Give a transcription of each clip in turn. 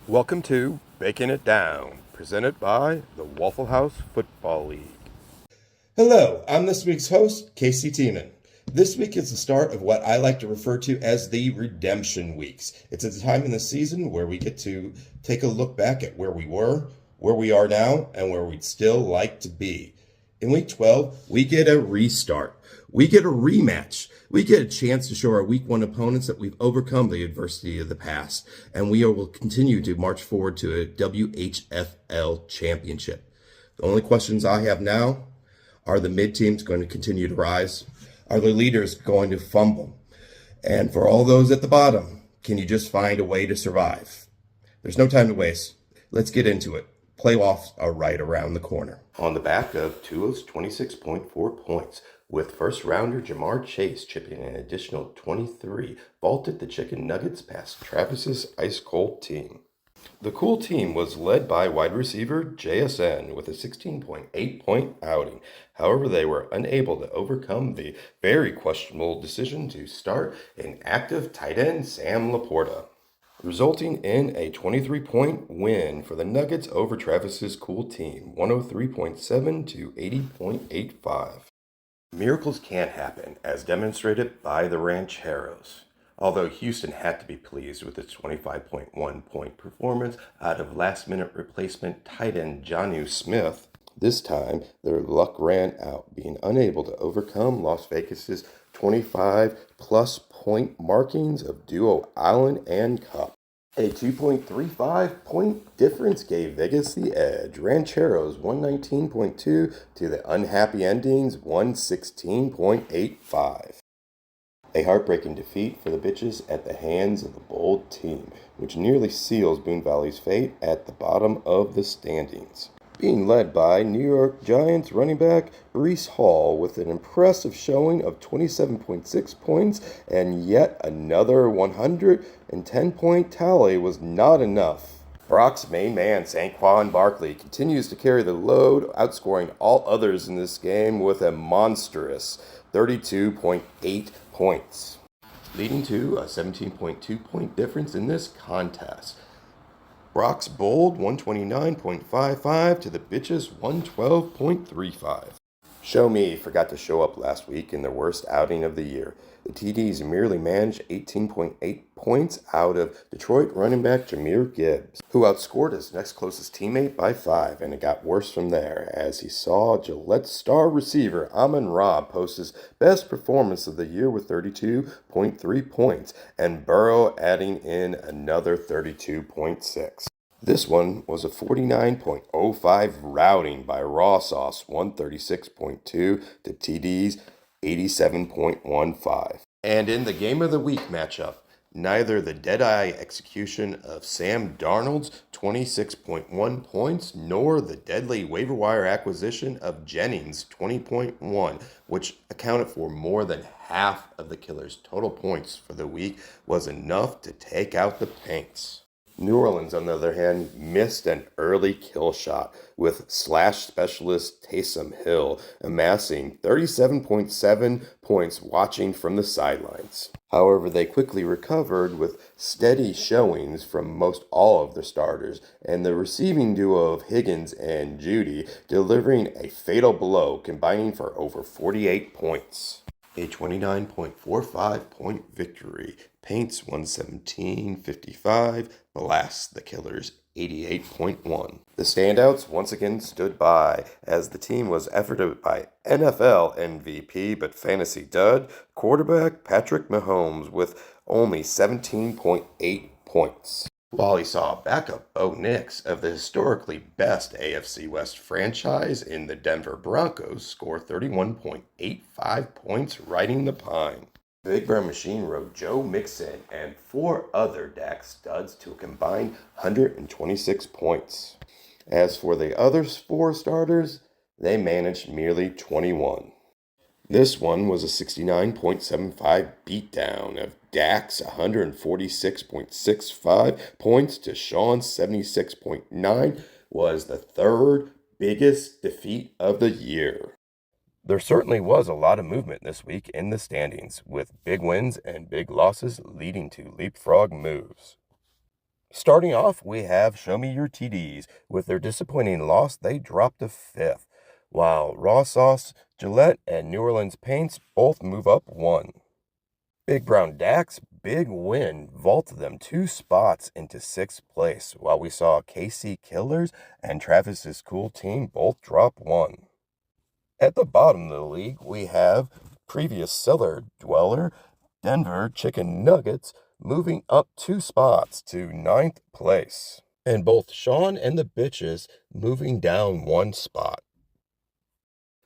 Welcome to Baking It Down, presented by the Waffle House Football League. Hello, I'm this week's host, Casey Tiemann. This week is the start of what I like to refer to as the redemption weeks. It's a time in the season where we get to take a look back at where we were, where we are now, and where we'd still like to be. In week 12, we get a restart. We get a rematch. We get a chance to show our week one opponents that we've overcome the adversity of the past, and we will continue to march forward to a WHFL championship. The only questions I have now: are the mid teams going to continue to rise? Are the leaders going to fumble? And for all those at the bottom, can you just find a way to survive? There's no time to waste. Let's get into it. Playoffs are right around the corner. On the back of Tua's 26.4 points, with first-rounder Jamar Chase chipping an additional 23, vaulted the Chicken Nuggets past Travis's ice-cold team. The cool team was led by wide receiver JSN with a 16.8-point outing. However, they were unable to overcome the very questionable decision to start inactive tight end Sam Laporta, resulting in a 23-point win for the Nuggets over Travis's cool team, 103.7 to 80.85. Miracles can't happen, as demonstrated by the Rancheros. Although Houston had to be pleased with its 25.1-point performance out of last-minute replacement tight end Jonnu Smith, this time their luck ran out, being unable to overcome Las Vegas's 25-plus point markings of duo Allen and Cup. A 2.35-point difference gave Vegas the edge. Rancheros 119.2 to the unhappy endings 116.85. A heartbreaking defeat for the Bitches at the hands of the Bold team, which nearly seals Boone Valley's fate at the bottom of the standings. Being led by New York Giants running back Breece Hall with an impressive showing of 27.6 points, and yet another 110-point tally was not enough. Brock's main man, Saquon Barkley, continues to carry the load, outscoring all others in this game with a monstrous 32.8 points, leading to a 17.2-point difference in this contest. Brock's bold 129.55 to the Bitches 112.35. Show Me forgot to show up last week in their worst outing of the year. The TDs merely managed 18.8 points out of Detroit running back Jahmyr Gibbs, who outscored his next closest teammate by 5, and it got worse from there as he saw Gillette's star receiver Amon-Ra post his best performance of the year with 32.3 points, and Burrow adding in another 32.6. This one was a 49.05 routing by Raw Sauce, 136.2 to TD's 87.15. And in the Game of the Week matchup, neither the dead-eye execution of Sam Darnold's 26.1 points nor the deadly waiver wire acquisition of Jennings' 20.1, which accounted for more than half of the killer's total points for the week, was enough to take out the Paints. New Orleans, on the other hand, missed an early kill shot, with slash specialist Taysom Hill amassing 37.7 points watching from the sidelines. However, they quickly recovered with steady showings from most all of their starters, and the receiving duo of Higgins and Judy delivering a fatal blow, combining for over 48 points. A 29.45-point victory. Paints 117.55, blasts the Killers 88.1. The standouts once again stood by, as the team was efforted by NFL MVP but fantasy dud quarterback Patrick Mahomes with only 17.8 points, while he saw backup Bo Nix of the historically best AFC West franchise in the Denver Broncos score 31.85 points riding the pine. The Big Brown Machine rode Joe Mixon and 4 other Dak studs to a combined 126 points. As for the other 4 starters, they managed merely 21. This one was a 69.75 beatdown of Dak's 146.65 points to Sean's 76.9, was the third biggest defeat of the year. There certainly was a lot of movement this week in the standings, with big wins and big losses leading to leapfrog moves. Starting off, we have Show Me Your TDs. With their disappointing loss, they dropped to 5th, while Raw Sauce, Gillette, and New Orleans Paints both move up 1. Big Brown Dak's big win vaulted them 2 spots into 6th place, while we saw KC Killers and Travis's Cool Team both drop 1. At the bottom of the league, we have previous cellar dweller Denver Chicken Nuggets moving up 2 spots to 9th place, and both Sean and the Bitches moving down 1 spot.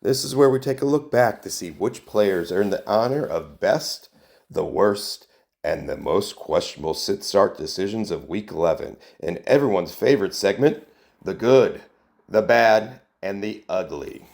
This is where we take a look back to see which players earned the honor of best, the worst, and the most questionable sit-start decisions of Week 11, and everyone's favorite segment, the good, the bad, and the ugly.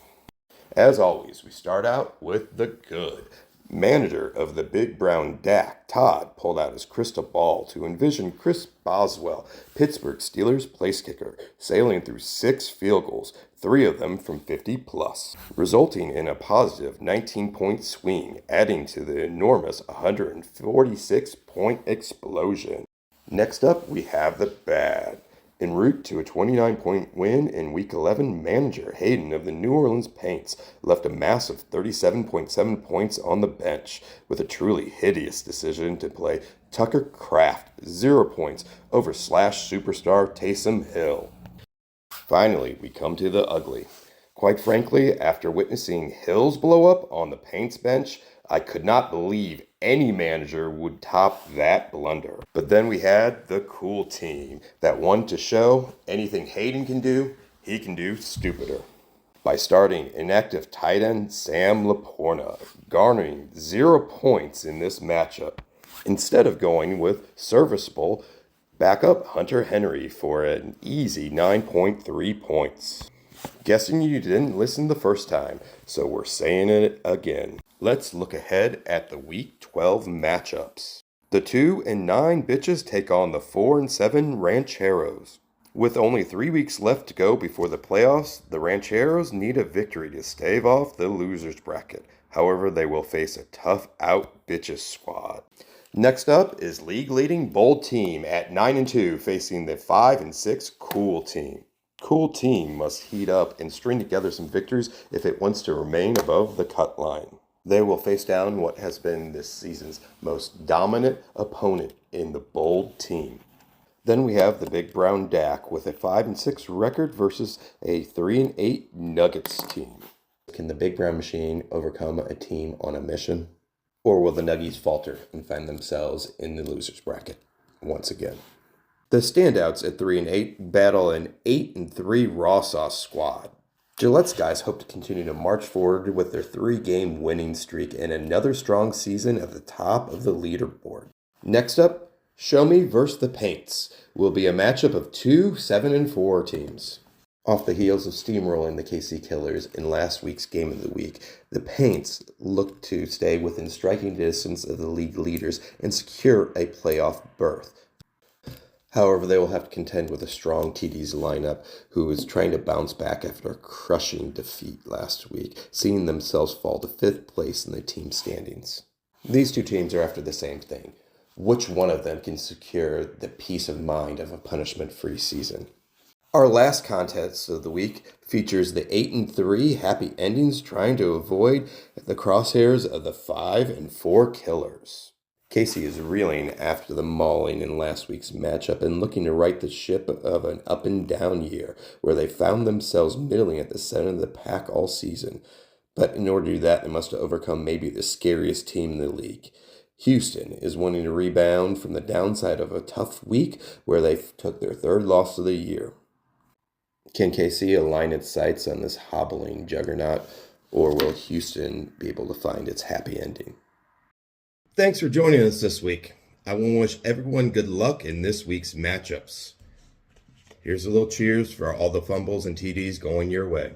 As always, we start out with the good. Manager of the Big Brown Dak, Todd, pulled out his crystal ball to envision Chris Boswell, Pittsburgh Steelers place kicker, sailing through 6 field goals, 3 of them from 50 plus, resulting in a positive 19-point swing, adding to the enormous 146-point explosion. Next up, we have the bad. En route to a 29-point win in Week 11, manager Hayden of the New Orleans Paints left a massive 37.7 points on the bench with a truly hideous decision to play Tucker Kraft 0 points over Slash superstar Taysom Hill. Finally, we come to the ugly. Quite frankly, after witnessing Hill's blow up on the Paints bench, I could not believe any manager would top that blunder. But then we had the cool team that wanted to show anything Hayden can do, he can do stupider. By starting inactive tight end Sam Laporta, garnering 0 points in this matchup, instead of going with serviceable backup Hunter Henry for an easy 9.3 points. Guessing you didn't listen the first time, so we're saying it again. Let's look ahead at the Week 12 matchups. The 2 and 9 Bitches take on the 4 and 7 Rancheros. With only 3 weeks left to go before the playoffs, the Rancheros need a victory to stave off the losers bracket. However, they will face a tough out Bitches squad. Next up is league-leading Bold Team at 9 and 2 facing the 5 and 6 Cool Team. Cool Team must heat up and string together some victories if it wants to remain above the cut line. They will face down what has been this season's most dominant opponent in the Bold Team. Then we have the Big Brown Dak with a 5 and 6 record versus a 3 and 8 Nuggets team. Can the Big Brown Machine overcome a team on a mission? Or will the Nuggies falter and find themselves in the losers bracket once again? The standouts at 3 and 8 battle an 8 and 3 Raw Sauce squad. Gillette's guys hope to continue to march forward with their 3-game winning streak and another strong season at the top of the leaderboard. Next up, Show Me vs. the Paints will be a matchup of 2 7 and 4 teams. Off the heels of steamrolling the KC Killers in last week's Game of the Week, the Paints look to stay within striking distance of the league leaders and secure a playoff berth. However, they will have to contend with a strong TD's lineup who is trying to bounce back after a crushing defeat last week, seeing themselves fall to 5th place in the team standings. These 2 teams are after the same thing. Which one of them can secure the peace of mind of a punishment-free season? Our last contest of the week features the 8 and 3 Happy Endings trying to avoid the crosshairs of the 5 and 4 Killers. Casey is reeling after the mauling in last week's matchup and looking to right the ship of an up-and-down year where they found themselves middling at the center of the pack all season. But in order to do that, they must overcome maybe the scariest team in the league. Houston is wanting to rebound from the downside of a tough week where they took their 3rd loss of the year. Can KC align its sights on this hobbling juggernaut, or will Houston be able to find its happy ending? Thanks for joining us this week. I want to wish everyone good luck in this week's matchups. Here's a little cheers for all the fumbles and TDs going your way.